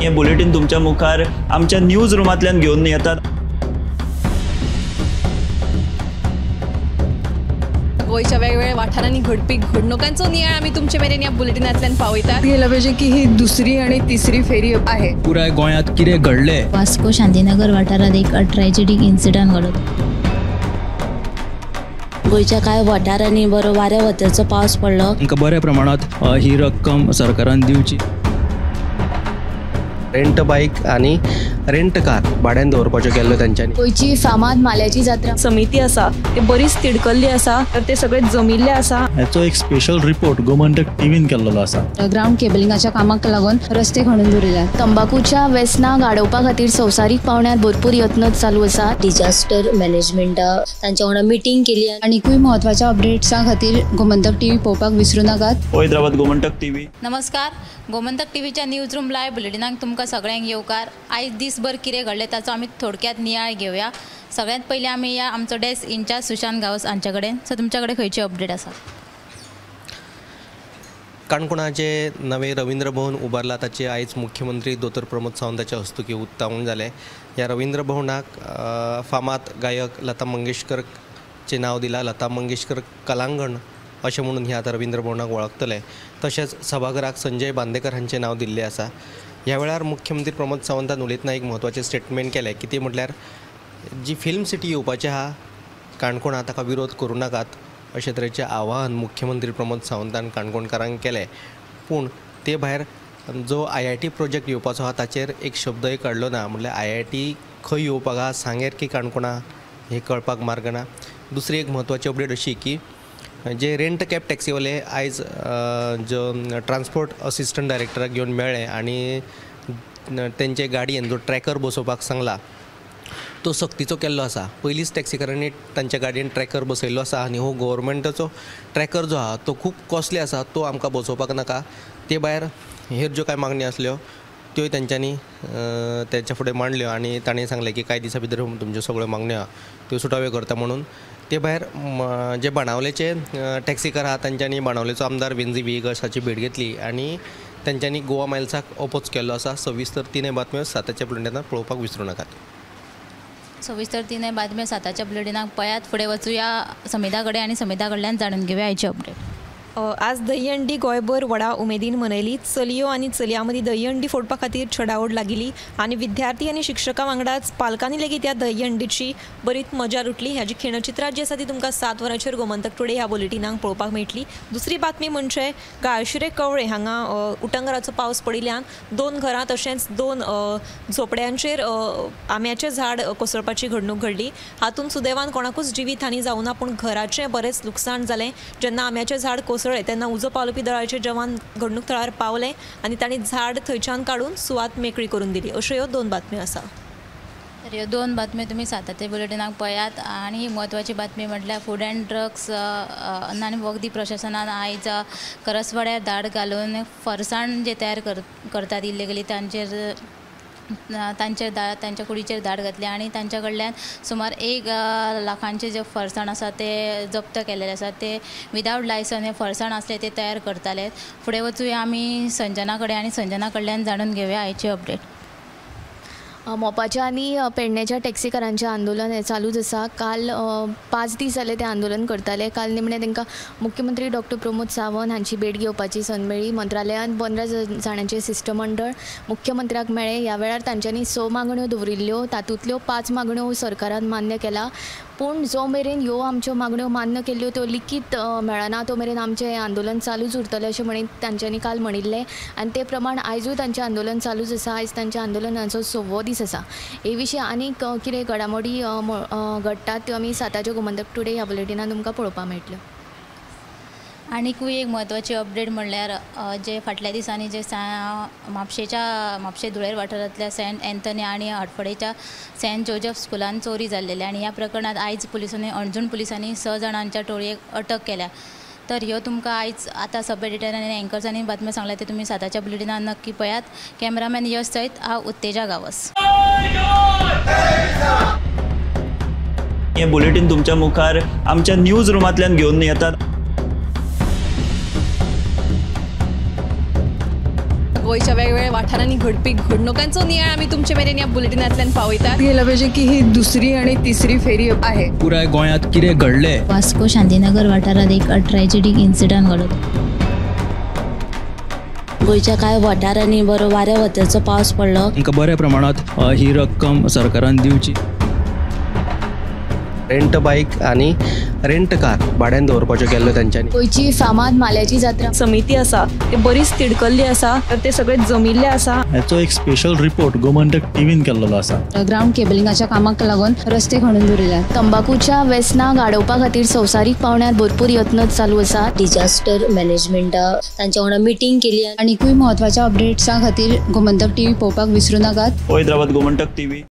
हे बुलेटिन तुमच्या मुखार आमच्या न्यूज रूमांतल्यान घेऊन येतात। गोयच्या वेगवेगळ्या वाठारांनी घडपी घडणुकांचो नियाळ आमी तुमचे मेरेन या बुलेटिनांतल्यान पावयतात। गेल्या पाहिजे की ही दुसरी आणि तिसरी फेरी आहे। पुराय गोंयांत कितें घडलें। वास्को शांतीनगर वाठारात एक ट्रॅजेडीक इन्सिडंट घडत। गोयच्या कांय वाठारांनी बरो वाऱ्या वताचो पावस पडलो। आमकां बऱ्या प्रमाणात ही रक्कम सरकारान दिवची। रेंट बाईक आणि रेंट कार भाड्यान दवरपाच्यो केल्ल्यो तांच्यांनी। गोयची फामाद माल्याची जात्रा समिती आसा ते बरीच तिडकल्ली आसा, तर ते सगळे जमिल्ले आसा। याचो एक स्पेशल रिपोर्ट गोमंतक टीव्हीन केल्लो आसा। ग्राउंड केबलिंगाच्या कामाक लागून रस्ते खणून दवरिल्यात। तंबाखूच्या व्यसनाक आडोवपा खातीर संवसारीक पावंड्यार भरपूर यत्न चालू आसा। डिजास्टर मॅनेजमेंटा तांच्या वांगडा मिटींग केली। आनीकूय महत्वाच्या अपडेट्सां खातीर गोमंतक टीव्ही पळोवपाक विसरूं नाकात। हैदराबाद गोमंतक टीव्ही। नमस्कार, गोमंतक टीव्हीच्या न्यूज रूम लायव्ह बुलेटिनाक तुमकां सगळ्यांक येवकार। आयज दिसभर कितें घडलें ताचो आमी थोडक्यात नियाळ घेवया। सगळ्यांत पयलीं आमी या आमचो डेस्क इंचार्ज सुशांत गावस हांचे कडेन। सो तुमच्या कडेन खंयची अपडेट आसा? काणकोणाचे नवे रवींद्र भवन उबारला, ताचे आयज मुख्यमंत्री दोतोर प्रमोद सावंताच्या हस्तुकी उक्तावण जालें। ह्या रवींद्र भवनाक फामाद गायक लता मंगेशकरचे नांव दिलां। लता मंगेशकर कलांगण अशें म्हणून ह्या रवींद्र भवनाक वळखतले। तशेंच सभाघराक संजय बांदेकर हांचें नांव दिल्लें आसा। ह्या वेळार मुख्यमंत्री प्रमोद सावंतान उलयतना एक म्हत्वाचें स्टेटमेंट केलें, की ती म्हटल्यार जी फिल्म सिटी येवपाची आहा काणकोणा ताका विरोध करूं नाकात अशे तरेचें आवाहन मुख्यमंत्री प्रमोद सावंतान काणकोणकारांक केलें। पूण ते भायर जो IIT प्रोजेक्ट येवपाचो आहा ताचेर एक शब्दय काडलो ना। म्हटल्यार IIT खंय येवपाक आहा, सांगेर की काणकोणा हें कळपाक मार्ग ना। दुसरी एक म्हत्वाची अपडेट अशी की जे रेंट कॅब टॅक्सीवाले आयज जो ट्रान्सपोर्ट असिस्टंट डायरेक्टराक घेवन मेळ्ळे आनी तेंचे गाडयेन जो ट्रॅकर बसोवपाक सांगला तो सक्तीचो केल्लो आसा। पयलींच टॅक्सीकारांनी तांच्या गाडयेन ट्रॅकर बसयल्लो आसा आनी हो गव्हर्मेंटाचो ट्रॅकर जो आहा तो खूब कॉस्टली आसा, तो आमकां बसोवपाक नाका। ते भायर हेर ज्यो कांय मागण्यो आसल्यो त्यो तांच्यांनी तेच्या फुडें मांडल्यो आनी ताणें सांगलें की कांय दिसा भितर तुमच्यो सगळ्यो मागण्यो आहा त्यो सुटाव्यो करता म्हणून। ते भायर जे बाणावलेचे टॅक्सीकार आहा तांच्यांनी बाणावलेचो आमदार वेंजी विएगस हाची भेट घेतली आनी तांच्यांनी गोवा मायल्साक ओपोज केल्लो आसा। सविस्तर तिनय बातम्यो साताच्या बुलेटिनांत पळोवपाक विसरूं नाकात। सविस्तर तिनय बातम्यो साताच्या बुलेटिनाक पळयात। फुडें वचुया समिता कडेन आनी समिता कडल्यान जाणून घेवया आयची अपडेट। आज दहीहंडी गोंयभर व्हडा उमेदीन मनयली। चलयो आनी चलयां मदीं दहीहंडी फोडपा खातीर चडावड लागिली आनी विद्यार्थी आनी शिक्षकां वांगडाच पालकांनी लेगीत ह्या दहीहंडीची बरीच मजा लुटली। ह्याची खिणचित्रां जी आसा ती तुमकां 7 वरांचेर गोमंतक टुडे ह्या बुलेटिनाक पळोवपाक मेळटली। दुसरी बातमी म्हणजे गाळशिरे कवळे हांगा उटंगराचो पावस पडिल्ल्यान 2 घरां तशेंच 2 झोपड्यांचेर आंब्याचें झाड कोसळपाची घडणूक घडली। हातूंत सुदैवान कोणाकूच जिवीत हानी जावं ना, पूण घराचें बरेंच लुकसाण जालें। जेन्ना आंब्याचें झाड कोसळ्ळें तेन्ना उजो पावलपी दळाचे जवान घडणूक थळार पावले आनी तांणी झाड थंयच्यान काडून सुवात मेकळी करून दिली। अश्यो ह्यो 2 बातम्यो आसा। तर ह्यो 2 बातम्यो तुमी साताच्या बुलेटिनाक पळयात। आनी ही म्हत्वाची बातमी म्हटल्यार फूड अँड ड्रग्स अन्न आनी वखदी प्रशासनान आयज करसवाड्यार धाड घालून फरसाण जे तयार करतात इल्लिगली तांच्या कुडीचेर धाड घातले आनी तांच्या कडल्यान सुमार 1 लाखांचे जे फरसाण आसा ते जप्त केलेले आसा। ते विदावट लायसन हे फरसाण आसले ते तयार करताले। फुडें वचूया आमी संजना कडेन आनी संजना कडल्यान जाणून घेवया आयची अपडेट। मोपाच्या आनी पेडण्याच्या टॅक्सीकारांचें आंदोलन हें चालूच आसा। काल 5 दीस जाले ते आंदोलन करताले। काल निमणे तांकां मुख्यमंत्री डॉक्टर प्रमोद सावंत हांची भेट घेवपाची संद मेळ्ळी। मंत्रालयान 15 जाणांचें शिष्टमंडळ मुख्यमंत्र्याक मेळ्ळें। ह्या वेळार तांच्यांनी 6 मागण्यो दवरिल्ल्यो, तातूंतल्यो 5 मागण्यो सरकारान मान्य केला। पूण जो मेरेन ह्यो आमच्यो मागण्यो मान्य केल्ल्यो त्यो लिखीत मेळना तो मेरेन आमचें आंदोलन चालूच उरतलें अशें म्हणीत तांच्यांनी काल म्हणिल्लें आनी ते प्रमाण आयजूय तांचें आंदोलन चालूच आसा। आयज तांच्या आंदोलनाचो 6वो दीस आसा। हे विशीं आनीक कितें घडामोडी घडटात त्यो आमी साताच्या गोमंतक टुडे ह्या बुलेटिनान तुमकां पळोवपाक मेळटल्यो। आनीकूय एक म्हत्वाची अपडेट म्हणल्यार जे फाटल्या दिसांनी जे म्हापशे धुळेर वाठारांतल्या सेंट एंथनी आनी आडफडेच्या सेंट जोसेफ स्कुलान चोरी जाल्लेली आनी ह्या प्रकरणात आयज पुलिसांनी अणजूण पुलिसांनी 6 जाणांच्या टोळयेक अटक केल्या। तर ह्यो तुमकां आयज आतां सब एडिटरांनी आनी एंकर्सांनी बातम्यो सांगल्या ते तुमी साताच्या बुलेटिनान नक्की पळयात। कॅमेरामॅन यश सयत हांव उत्तेजा गावस। हे बुलेटिन तुमच्या मुखार आमच्या न्यूज रूमांतल्यान घेऊन येतात। गोंयच्या वेगवेगळ्या वाठारांनी घडपी घडणुकांचो नियाळ आमी तुमचे मेरेन ह्या बुलेटिनांतल्यान पावयतात. गेल्या पाहिजे की ही दुसरी आणि तिसरी फेरी आहे. पुराय गोंयांत कितें घडलें वास्को शांतीनगर वाठारात एक ट्रॅजेडीक इन्सिडंट घडलो. गोंयच्या कांय वाठारांनी बरो वाऱ्या वताचो पावस पडलो. तांकां बऱ्या प्रमाणात ही रक्कम सरकारान दिवची. रेंट बाईक आणि रेंट कार भाड्यान दवरपाच्यो केल्ल्यो तांच्यांनी. गोंयची फामाद माल्याची जात्रा समिती आसा ते बरीच तिडकल्ली आसा तर ते सगळे जमिल्ले आसा. याचो एक स्पेशल रिपोर्ट गोमंतक टीव्हीन केल्लो आसा. ग्राउंड केबलिंगाच्या कामाक लागून रस्ते खणून दवरिल्यात. तंबाखूच्या व्यसनां गाडोवपा खातीर संवसारीक पावंड्यार भरपूर यत्न चालू आसा. डिजास्टर मॅनेजमेंटा तांच्या वांगडा मिटींग केली. आनीकूय महत्वाच्या अपडेट्सां खातीर गोमंतक टीव्ही पळोवपाक विसरूं नाकात. हैदराबाद गोमंतक TV.